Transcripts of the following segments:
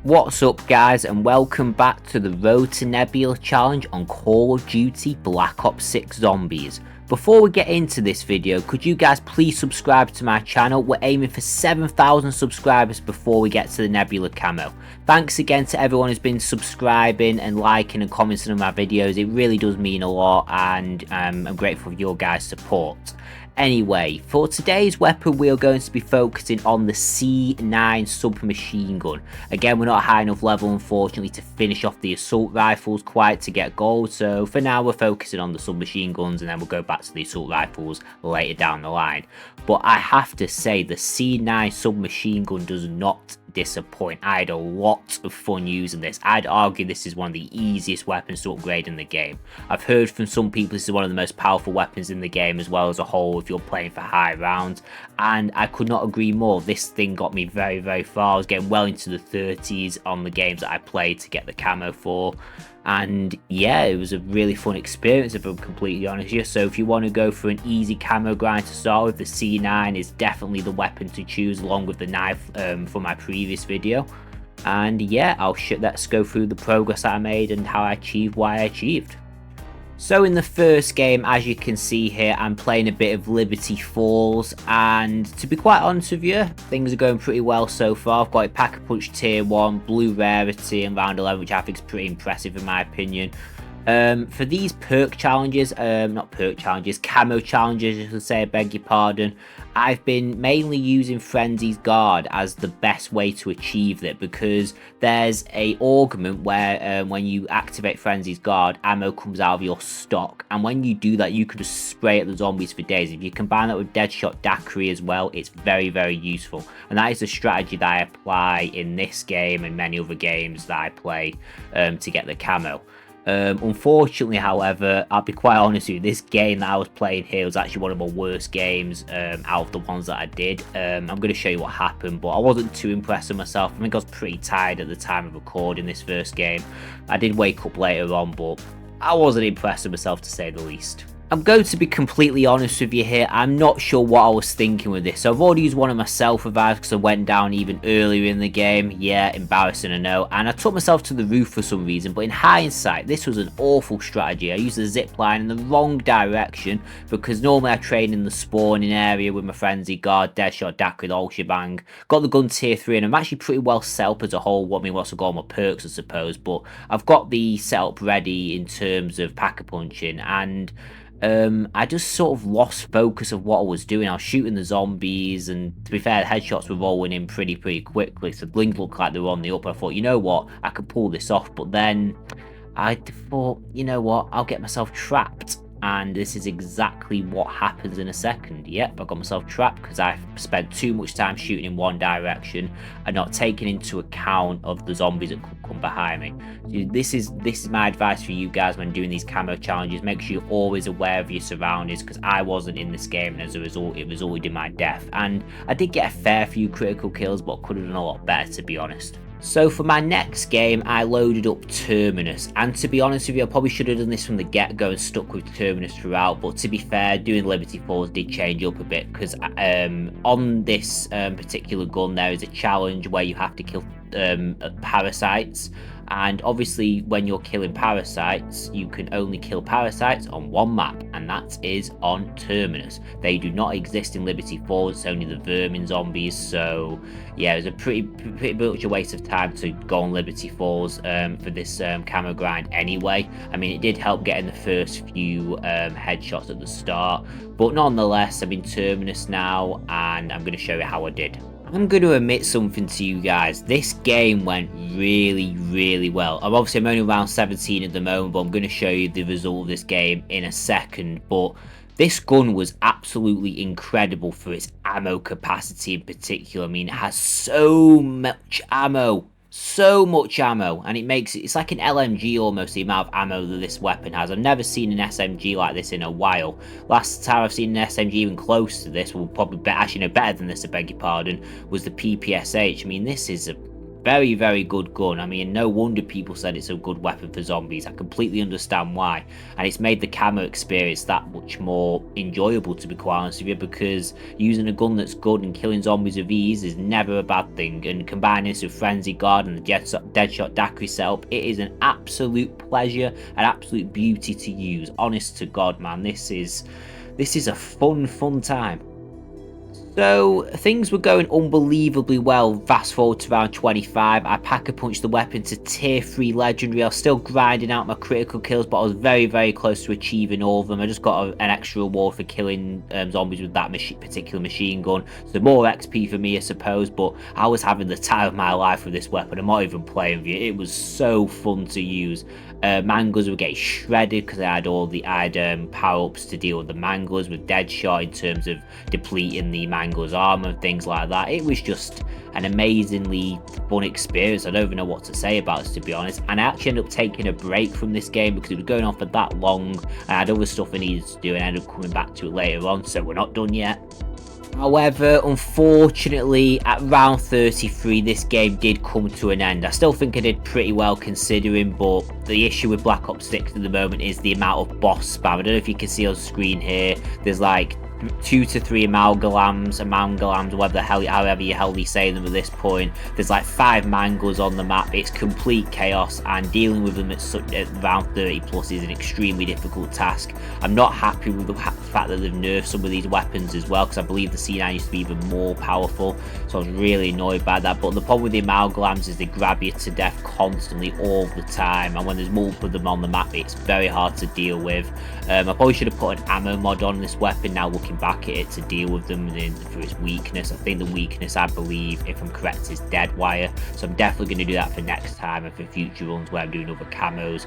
What's up guys, and welcome back to the Road to Nebula challenge on Call of Duty Black Ops 6 Zombies. Before we get into this video, could you guys please subscribe to my channel? We're aiming for 7,000 subscribers before we get to the Nebula camo. Thanks again to everyone who's been subscribing and liking and commenting on my videos. It really does mean a lot, and I'm grateful for your guys' support. Anyway, for today's weapon we are going to be focusing on the C9 submachine gun. Again, we're not high enough level unfortunately to finish off the assault rifles quite to get gold, so for now we're focusing on the submachine guns and then we'll go back to the assault rifles later down the line. But I have to say the C9 submachine gun does not disappoint. I had a lot of fun using this. I'd argue this is one of the easiest weapons to upgrade in the game. I've heard from some people this is one of the most powerful weapons in the game as well as a whole if you're playing for high rounds, and I could not agree more. This thing got me very far. I was getting well into the 30s on the games that I played to get the camo for. And yeah, it was a really fun experience if I'm completely honest with you. So if you want to go for an easy camo grind to start with, the C9 is definitely the weapon to choose along with the knife from my previous video. And yeah, let's go through the progress that I made and how I achieved what I achieved. So in the first game, as you can see here, I'm playing a bit of Liberty Falls, and to be quite honest with you, things are going pretty well so far. I've got a Pack-a-Punch tier 1, blue rarity and round 11, which I think is pretty impressive in my opinion. For these camo challenges, I should say, I beg your pardon, I've been mainly using Frenzy's Guard as the best way to achieve it, because there's a augment where when you activate Frenzy's Guard, ammo comes out of your stock, and when you do that you could just spray at the zombies for days. If you combine that with Deadshot Daiquiri as well, it's very useful, and that is the strategy that I apply in this game and many other games that I play to get the camo. Unfortunately, however, I'll be quite honest with you, this game that I was playing here was actually one of my worst games out of the ones that I did. I'm going to show you what happened, but I wasn't too impressed with myself. I think I was pretty tired at the time of recording this first game. I did wake up later on, but I wasn't impressed with myself to say the least. I'm going to be completely honest with you here, I'm not sure what I was thinking with this. So I've already used one of my self revives because I went down even earlier in the game. Yeah, embarrassing I know. And I took myself to the roof for some reason, but in hindsight, this was an awful strategy. I used the zip line in the wrong direction because normally I train in the spawning area with my Frenzy Guard, Deadshot, Daiquiri, the whole shebang. Got the gun tier 3 and I'm actually pretty well set up as a whole. I mean, what's got all my perks I suppose, but I've got the setup ready in terms of pack-a-punching, and I just sort of lost focus of what I was doing. I was shooting the zombies, and to be fair, the headshots were rolling in pretty quickly, so the blings looked like they were on the up. I thought, you know what, I could pull this off, but then I thought, you know what, I'll get myself trapped. And this is exactly what happens in a second. Yep, I got myself trapped because I spent too much time shooting in one direction and not taking into account of the zombies that could come behind me. So this is my advice for you guys when doing these camo challenges. Make sure you're always aware of your surroundings, because I wasn't in this game, and as a result it resulted in my death. And I did get a fair few critical kills, but could have done a lot better, to be honest. So for my next game, I loaded up Terminus, and to be honest with you, I probably should have done this from the get-go and stuck with Terminus throughout, but to be fair, doing Liberty Falls did change up a bit, because on this particular gun there is a challenge where you have to kill parasites, and obviously when you're killing parasites, you can only kill parasites on one map, and that is on Terminus. They do not exist in Liberty Falls, it's only the vermin zombies, so yeah, it was a pretty much a waste of time to go on Liberty Falls for this camo grind anyway. I mean, it did help getting the first few headshots at the start, but nonetheless, I'm in Terminus now, and I'm going to show you how I did. I'm going to admit something to you guys. This game went really well. I'm only around 17 at the moment, but I'm going to show you the result of this game in a second. But this gun was absolutely incredible for its ammo capacity in particular. I mean, it has so much ammo, and it's like an LMG almost, the amount of ammo that this weapon has. I've never seen an SMG like this in a while. Last time I've seen an SMG even close to this, well, probably better than this, I beg your pardon, was the PPSH. I mean, this is Very, very good gun. I mean, no wonder people said it's a good weapon for zombies. I completely understand why. And it's made the camo experience that much more enjoyable, to be quite honest with you, because using a gun that's good and killing zombies with ease is never a bad thing. And combining this with Frenzy Guard and the Deadshot Daiquiri setup, it is an absolute pleasure, an absolute beauty to use. Honest to God, man, this is a fun time. So things were going unbelievably well. Fast forward to round 25, I pack-a-punched the weapon to tier 3 legendary. I was still grinding out my critical kills, but I was very close to achieving all of them. I just got an extra reward for killing zombies with that particular machine gun, so more XP for me, I suppose. But I was having the time of my life with this weapon. I'm not even playing with it. It was so fun to use. Manglers were getting shredded because I had power-ups to deal with the manglers with Deadshot in terms of depleting the manglers armor and things like that. It was just an amazingly fun experience. I don't even know what to say about it, to be honest. And I actually ended up taking a break from this game because it was going on for that long. I had other stuff I needed to do and I ended up coming back to it later on, so we're not done yet. However, unfortunately, at round 33, this game did come to an end. I still think I did pretty well considering, but the issue with Black Ops 6 at the moment is the amount of boss spam. I don't know if you can see on screen here, there's like 2 to 3 amalgams, however you hell you say them at this point. There's like 5 mangles on the map. It's complete chaos, and dealing with them at round 30 plus is an extremely difficult task. I'm not happy with the fact that they've nerfed some of these weapons as well, because I believe the C9 used to be even more powerful, so I was really annoyed by that. But the problem with the amalgams is they grab you to death constantly all the time, and when there's multiple of them on the map, it's very hard to deal with. I probably should have put an ammo mod on this weapon now, looking back at it, to deal with them for its weakness. I think the weakness, I believe, if I'm correct, is dead wire, so I'm definitely going to do that for next time and for future runs where I'm doing other camos.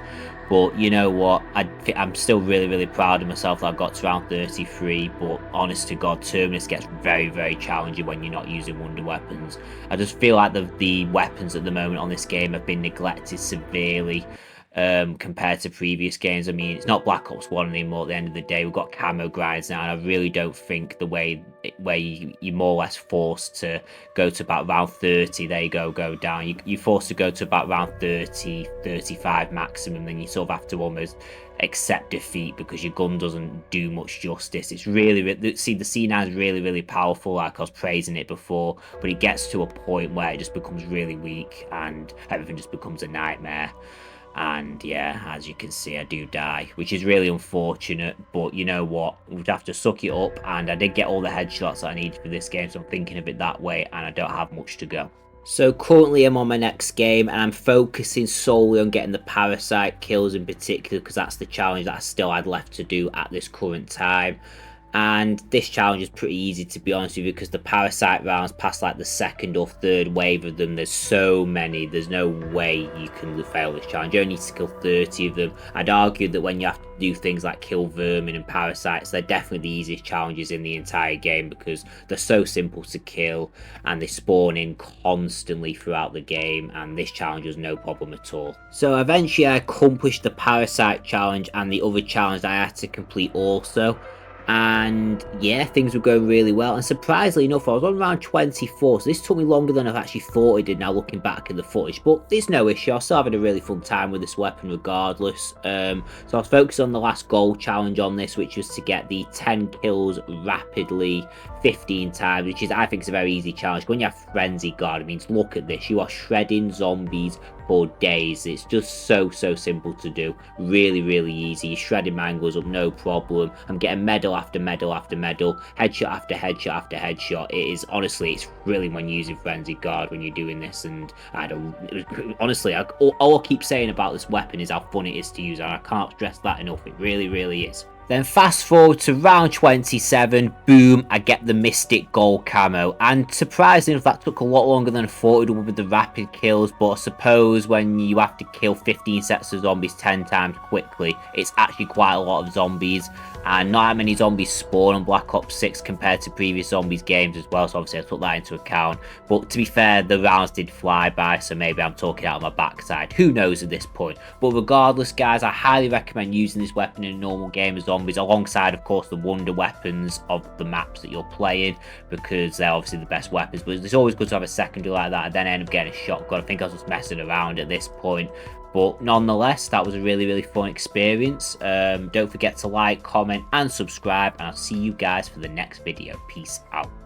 But you know what, I'm still really proud of myself that I got to round 33, but honest to God, Terminus gets very challenging when you're not using wonder weapons. I just feel like the weapons at the moment on this game have been neglected severely compared to previous games. I mean, it's not Black Ops 1 anymore at the end of the day. We've got camo grinds now, and I really don't think the way where you're more or less forced to go to about round 30, there you go down. You're forced to go to about round 30, 35 maximum, then you sort of have to almost accept defeat because your gun doesn't do much justice. It's see, the C9 is really powerful, like I was praising it before, but it gets to a point where it just becomes really weak and everything just becomes a nightmare. And yeah, as you can see, I do die, which is really unfortunate, but you know what, we'd have to suck it up. And I did get all the headshots that I needed for this game, so I'm thinking of it that way, and I don't have much to go. So currently I'm on my next game, and I'm focusing solely on getting the parasite kills in particular, because that's the challenge that I still had left to do at this current time. And this challenge is pretty easy, to be honest with you, because the parasite rounds past like the second or third wave of them, there's so many, there's no way you can fail this challenge. You only need to kill 30 of them. I'd argue that when you have to do things like kill vermin and parasites, they're definitely the easiest challenges in the entire game, because they're so simple to kill and they spawn in constantly throughout the game, and this challenge was no problem at all. So eventually I accomplished the parasite challenge and the other challenge that I had to complete also. And yeah, things were going really well, and surprisingly enough, I was on round 24, so this took me longer than I've actually thought it did now looking back at the footage, but there's no issue. I was still having a really fun time with this weapon regardless. So I was focused on the last goal challenge on this, which was to get the 10 kills rapidly 15 times, which is, I think, is a very easy challenge. When you have Frenzy Guard, it means, look at this, you are shredding zombies for days. It's just so simple to do, really easy. You're shredding manglers up, no problem. I'm getting medal after medal after medal, headshot after headshot after headshot. It is, honestly, it's thrilling when you're using Frenzy Guard when you're doing this, and I don't, honestly, all I keep saying about this weapon is how fun it is to use, and I can't stress that enough. It really is. Then fast forward to round 27, boom, I get the Mystic Gold camo, and surprisingly enough, that took a lot longer than I thought it would with the rapid kills, but I suppose when you have to kill 15 sets of zombies 10 times quickly, it's actually quite a lot of zombies, and not that many zombies spawn on Black Ops 6 compared to previous zombies games as well, so obviously I took that into account. But to be fair, the rounds did fly by, so maybe I'm talking out of my backside, who knows at this point. But regardless, guys, I highly recommend using this weapon in a normal game as zombies zombies, alongside of course the wonder weapons of the maps that you're playing, because they're obviously the best weapons. But it's always good to have a secondary like that, and then end up getting a shotgun. I think I was just messing around at this point. But nonetheless, that was a really fun experience. Don't forget to like, comment, and subscribe, and I'll see you guys for the next video. Peace out.